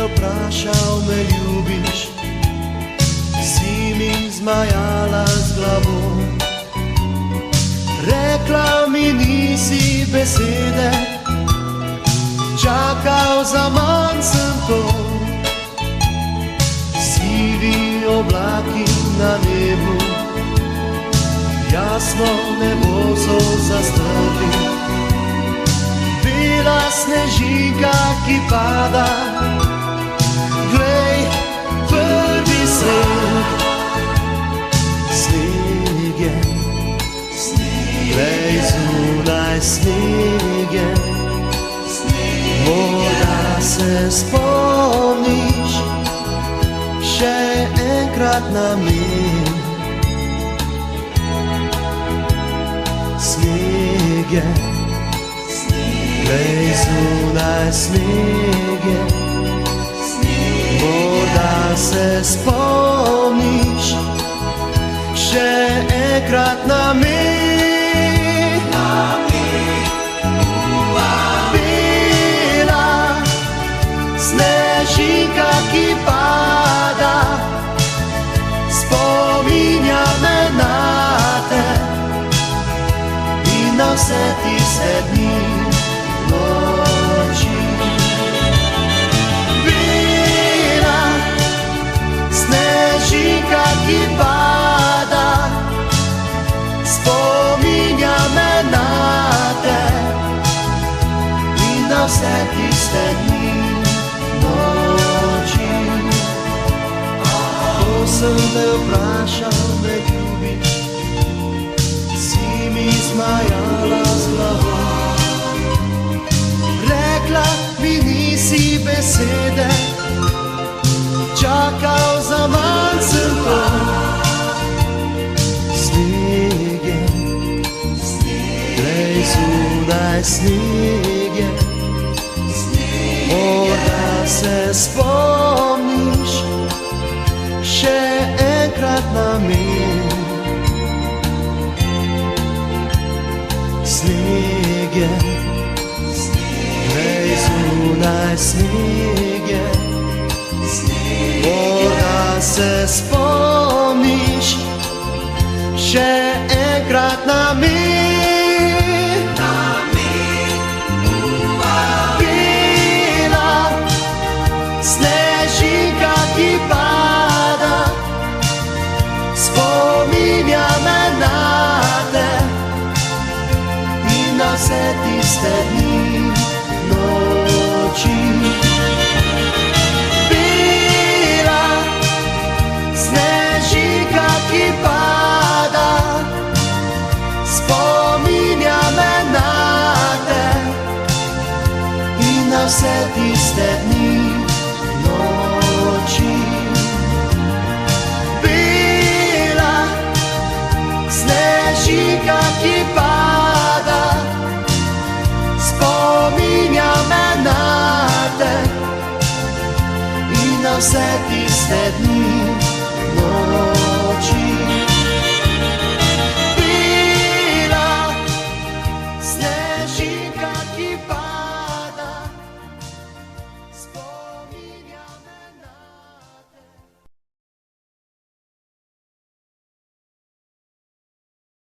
vprašal, me ljubiš, si mi zmajala z glavo. Rekla mi nisi besede, čakal za manj sem to. Sivi oblaki na nebu, jasno nebo so zastrli. Bela snežinka, ki pada, glej, prvi sneg. Sneg je, glej, zunaj sneg je. Morda se spomniš še enkrat na me. Sneg je, glej, zunaj sneg je. Morda se spomniš še enkrat na me. Bela snežinka, ki pada, spominja me na te in na vse tiste dni, noči. Bela snežinka, ki pada, spominja me na te in na vse tiste dni, noči. Ko sem te vprašal, me ljubiš, si mi zmajala z glavo. Rekla mi nisi besede, čakal za manj sem to. Sneg je, glej, zunaj sneg je. Morda se spomniš še enkrat na me. Sneg je, glej, zunaj sneg je. Morda se spomniš še enkrat na me. Bela snežinka, ki pada, spominja me na te in na vse tiste dni, noči. Bela snežinka, ki pada, spominja me na te in na vse tiste dni, noči. Bela snežinka, ki pada, spominja me na te in na vse tiste dni.